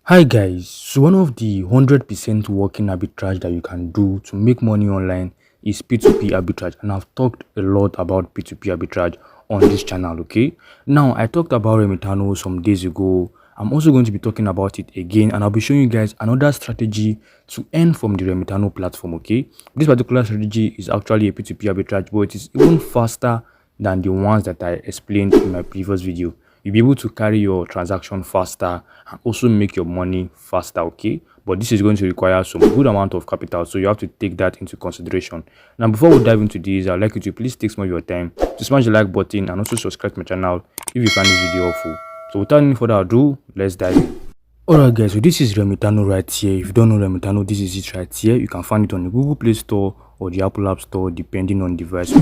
Hi guys, so one of the 100% working arbitrage that you can do to make money online is P2P arbitrage, and I've talked a lot about P2P arbitrage on this channel. Okay, now I talked about Remitano some days ago. I'm also going to be talking about it again, and I'll be showing you guys another strategy to earn from the Remitano platform. Okay, this particular strategy is actually a P2P arbitrage, but it is even faster than the ones that I explained in my previous video. You'll be able to carry your transaction faster and also make your money faster. Okay, but this is going to require some good amount of capital, so you have to take that into consideration. Now, before we dive into this, I'd like you to please take some of your time to smash the like button and also subscribe to my channel if you find this video helpful. So without any further ado, let's dive in. Alright guys, so this is Remitano right here. If you don't know Remitano, this is it right here. You can find it on the Google Play Store or the Apple App Store depending on device.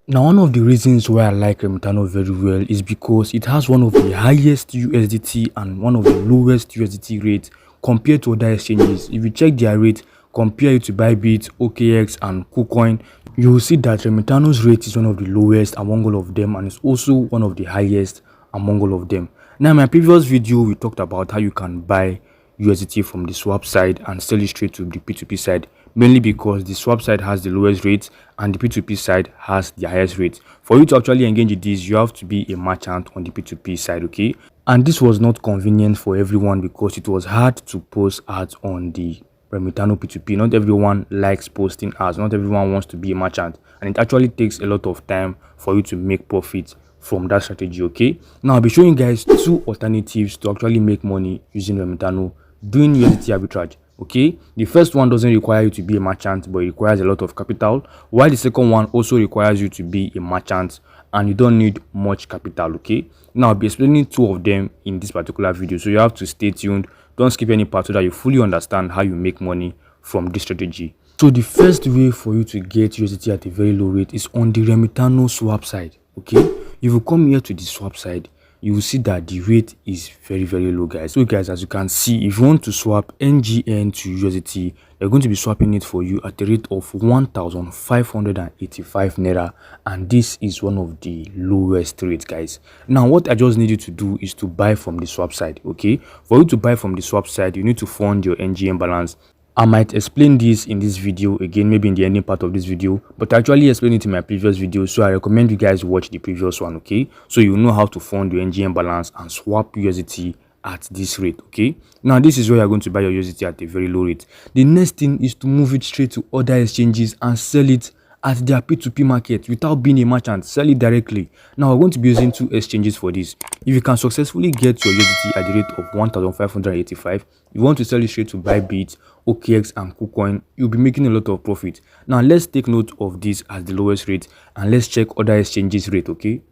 Now, one of the reasons why I like Remitano very well is because it has one of the highest USDT and one of the lowest USDT rates compared to other exchanges. If you check their rate, compare it to ByBit, OKX and KuCoin, you will see that Remitano's rate is one of the lowest among all of them, and it's also one of the highest among all of them. Now, in my previous video, we talked about how you can buy USDT from the swap side and sell it straight to the P2P side, mainly because the swap side has the lowest rate and the P2P side has the highest rate. For you to actually engage in this, you have to be a merchant on the P2P side, okay? And this was not convenient for everyone because it was hard to post ads on the Remitano P2P. Not everyone likes posting ads, not everyone wants to be a merchant, and it actually takes a lot of time for you to make profit from that strategy. Okay, now I'll be showing you guys two alternatives to actually make money using Remitano doing USDT arbitrage. Okay, the first one doesn't require you to be a merchant, but it requires a lot of capital, while the second one also requires you to be a merchant and you don't need much capital. Okay, now I'll be explaining two of them in this particular video, so you have to stay tuned. Don't skip any part so that you fully understand how you make money from this strategy. So the first way for you to get USDT at a very low rate is on the Remitano swap side. Okay, if you come here to the swap side, you will see that the rate is very low, guys. So guys, as you can see, if you want to swap NGN to USDT, they're going to be swapping it for you at a rate of 1,585 naira, and this is one of the lowest rates, guys. Now what I just need you to do is to buy from the swap side. Okay, for you to buy from the swap side, you need to fund your NGN balance. I might explain this in this video again, maybe in the ending part of this video, but I actually explained it in my previous video, so I recommend you guys watch the previous one. Okay, so you know how to fund your NGN balance and swap USDT at this rate. Okay, now this is where you're going to buy your USDT at a very low rate. The next thing is to move it straight to other exchanges and sell it at their P2P market without being a merchant. Sell it directly. Now we're going to be using two exchanges for this. If you can successfully get your USDT at the rate of 1,585, you want to sell it straight to ByBit, OKX and KuCoin, you'll be making a lot of profit. Now let's take note of this as the lowest rate and let's check other exchanges rate. Okay,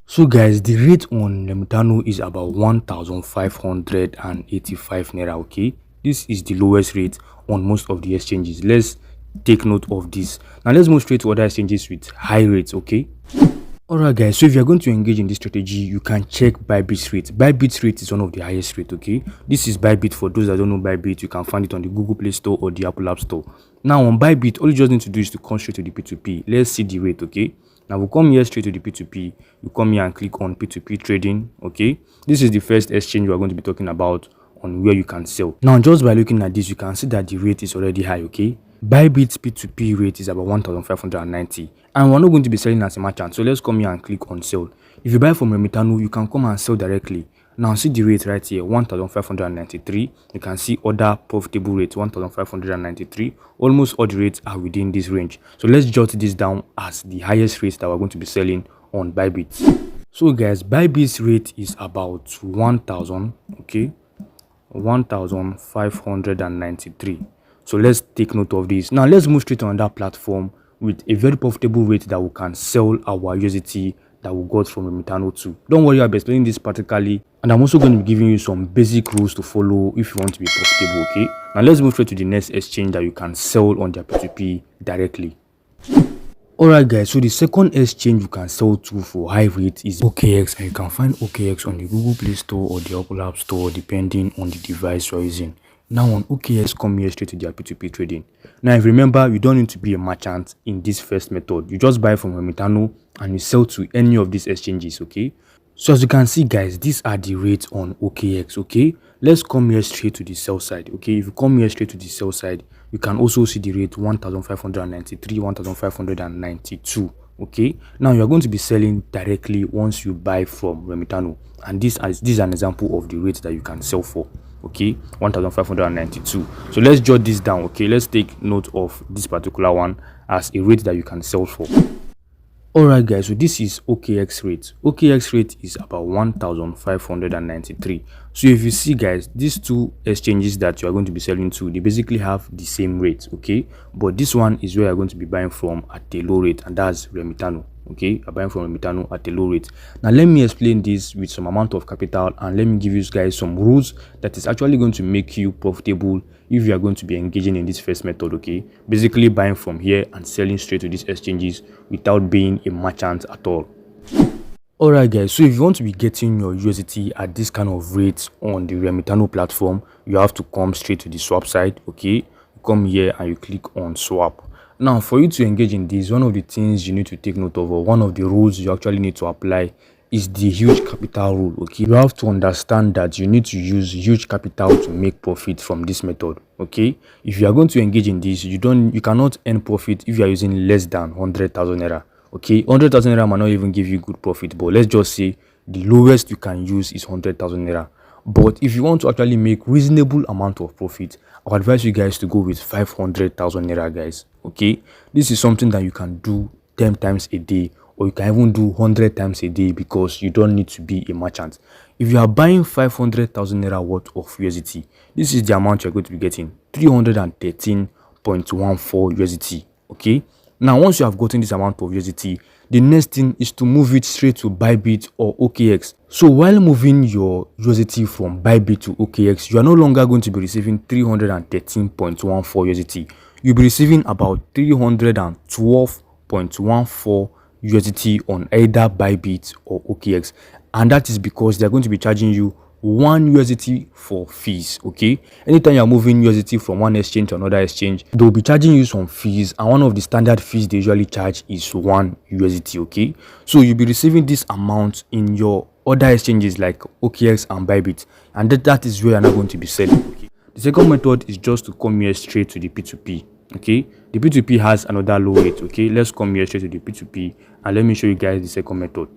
so guys, the rate on Remitano is about 1,585 naira. Okay, this is the lowest rate on most of the exchanges. Let's take note of this. Now let's move straight to other exchanges with high rates. Okay, alright guys, so if you're going to engage in this strategy, you can check ByBit's rate. ByBit's rate is one of the highest rate. Okay, this is ByBit. For those that don't know ByBit, you can find it on the Google Play Store or the Apple App Store. Now on ByBit, all you just need to do is to come straight to the P2P. Let's see the rate. Okay, now we'll come here straight to the P2P. You come here and click on P2P trading. Okay, this is the first exchange we're going to be talking about on where you can sell. Now just by looking at this, you can see that the rate is already high. Okay, ByBit's P2P rate is about 1,590, and we're not going to be selling as a merchant, so let's come here and click on sell. If you buy from Remitano, you can come and sell directly. Now see the rate right here, 1,593. You can see other profitable rates, 1,593. Almost all the rates are within this range, so let's jot this down as the highest rates that we're going to be selling on ByBit. So guys, ByBit's rate is about 1,000. Okay, 1,593. So let's take note of this. Now let's move straight on that platform with a very profitable rate that we can sell our USDT that we got from Remitano to. Don't worry, I'll be explaining this practically, and I'm also going to be giving you some basic rules to follow if you want to be profitable. Okay, now let's move straight to the next exchange that you can sell on their P2P directly. Alright guys, so the second exchange you can sell to for high rate is OKX, and you can find OKX on the Google Play Store or the Apple App Store depending on the device you're using. Now on OKX, come here straight to their P2P trading. Now if you remember, you don't need to be a merchant in this first method. You just buy from Remitano and you sell to any of these exchanges. Okay, So as you can see, guys, these are the rates on OKX. Okay, let's come here straight to the sell side. Okay, if you come here straight to the sell side, you can also see the rate 1593, 1592. Okay, now you're going to be selling directly once you buy from Remitano, and this is an example of the rate that you can sell for. Okay, 1592. So let's jot this down. Okay, let's take note of this particular one as a rate that you can sell for. Alright guys, so this is OKX rate. OKX rate is about 1593. So if you see, guys, these two exchanges that you are going to be selling to, they basically have the same rate. Okay, but this one is where you're going to be buying from at a low rate, and that's Remitano. Okay, I'm buying from Remitano at a low rate. Now let me explain this with some amount of capital, and let me give you guys some rules that is actually going to make you profitable if you are going to be engaging in this first method. Okay, basically buying from here and selling straight to these exchanges without being a merchant at all. Alright guys, so if you want to be getting your USDT at this kind of rates on the Remitano platform, you have to come straight to the swap side. Okay, you come here and you click on swap. Now for you to engage in this, one of the things you need to take note of, or one of the rules you actually need to apply, is the huge capital rule. Okay, you have to understand that you need to use huge capital to make profit from this method. Okay, if you are going to engage in this, you cannot earn profit if you are using less than 100,000 naira. Okay, 100,000 naira might not even give you good profit, but let's just say the lowest you can use is 100,000 naira. But if you want to actually make reasonable amount of profit, I would advise you guys to go with 500,000 naira, guys. Okay, this is something that you can do 10 times a day, or you can even do 100 times a day, because you don't need to be a merchant. If you are buying 500,000 naira worth of USDT, this is the amount you're going to be getting: 313.14 USDT. Okay, now once you have gotten this amount of USDT, the next thing is to move it straight to ByBit or OKX. So while moving your USDT from ByBit to OKX, you are no longer going to be receiving 313.14 USDT. You'll be receiving about 312.14 USDT on either ByBit or OKX, and that is because they're going to be charging you 1 USDT for fees. Okay, anytime you're moving USDT from one exchange to another exchange, they'll be charging you some fees, and one of the standard fees they usually charge is 1 USDT. Okay, so you'll be receiving this amount in your other exchanges like OKX and ByBit, and that is where you're not going to be selling. Okay, the second method is just to come here straight to the P2P. Okay, the P2P has another low rate. Okay, let's come here straight to the P2P and let me show you guys the second method.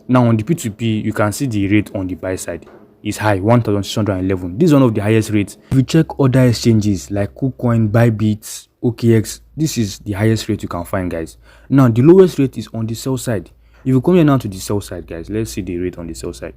Now on the P2P, you can see the rate on the buy side is high, 1611. This is one of the highest rates. If you check other exchanges like KuCoin, ByBit, OKX, this is the highest rate you can find, guys. Now the lowest rate is on the sell side. If you come here now to the sell side, guys, let's see the rate on the sell side.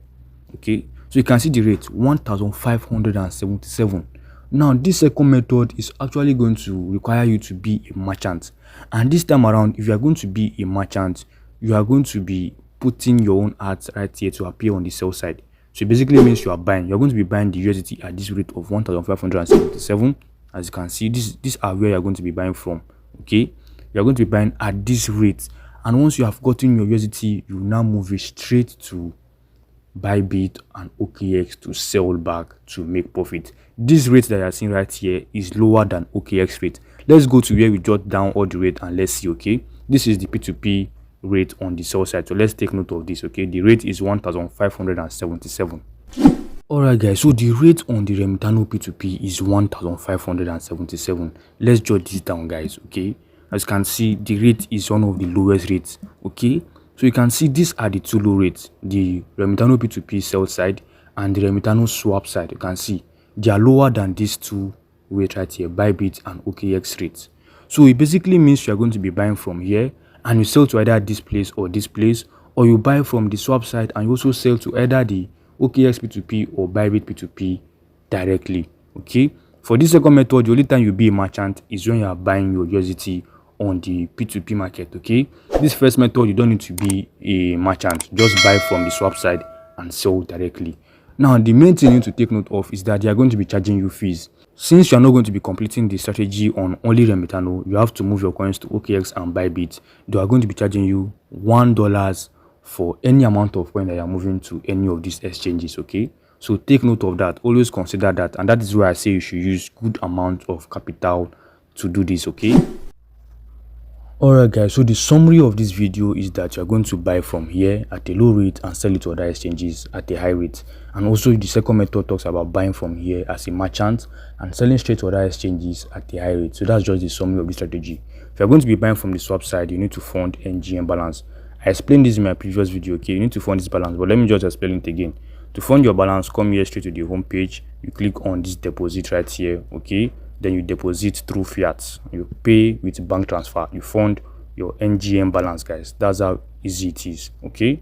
Okay, so you can see the rate 1577. Now this second method is actually going to require you to be a merchant, and this time around, if you are going to be a merchant, you are going to be putting your own ads right here to appear on the sell side. So it basically means you're going to be buying the USDT at this rate of 1577. As you can see, these are where you're going to be buying from. Okay, you're going to be buying at this rate, and once you have gotten your USDT, you now move it straight to ByBit and OKX to sell back to make profit. This rate that you're seeing right here is lower than OKX rate. Let's go to where we jot down all the rate and let's see. Okay, this is the P2P rate on the sell side, so let's take note of this. Okay, the rate is 1577. Alright guys, so the rate on the Remitano P2P is 1577. Let's jot this down, guys. Okay, as you can see, the rate is one of the lowest rates. Okay, so you can see these are the two low rates: the Remitano P2P sell side and the Remitano swap side. You can see they are lower than these two rates right here, ByBit and OKX rates. So it basically means you are going to be buying from here and you sell to either this place, or you buy from the swap side and you also sell to either the OKX P2P or ByBit P2P directly. Okay, for this second method, the only time you'll be a merchant is when you are buying your USDT on the P2P market. Okay, this first method, you don't need to be a merchant, just buy from the swap side and sell directly. Now the main thing you need to take note of is that they are going to be charging you fees. Since you are not going to be completing the strategy on only Remitano, you have to move your coins to OKX and ByBit. They are going to be charging you $1 for any amount of coin that you are moving to any of these exchanges. Okay, so take note of that, always consider that, and that is why I say you should use good amount of capital to do this. Okay, Alright guys, so the summary of this video is that you're going to buy from here at a low rate and sell it to other exchanges at a high rate. And also the second method talks about buying from here as a merchant and selling straight to other exchanges at a high rate. So that's just the summary of the strategy. If you're going to be buying from the swap side, you need to fund NGN balance. I explained this in my previous video, okay? You need to fund this balance, but let me just explain it again. To fund your balance, come here straight to the home page. You click on this deposit right here, okay? Then you deposit through fiat. You pay with bank transfer. You fund your NGN balance, guys. That's how easy it is, okay?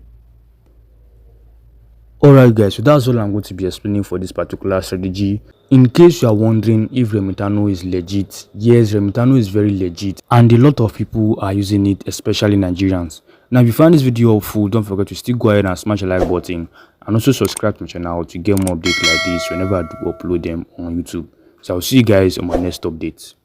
Alright guys, so that's all I'm going to be explaining for this particular strategy. In case you are wondering if Remitano is legit, yes, Remitano is very legit and a lot of people are using it, especially Nigerians. Now if you find this video helpful, don't forget to still go ahead and smash the like button and also subscribe to my channel to get more updates like this whenever I do upload them on YouTube. So I'll see you guys on my next update.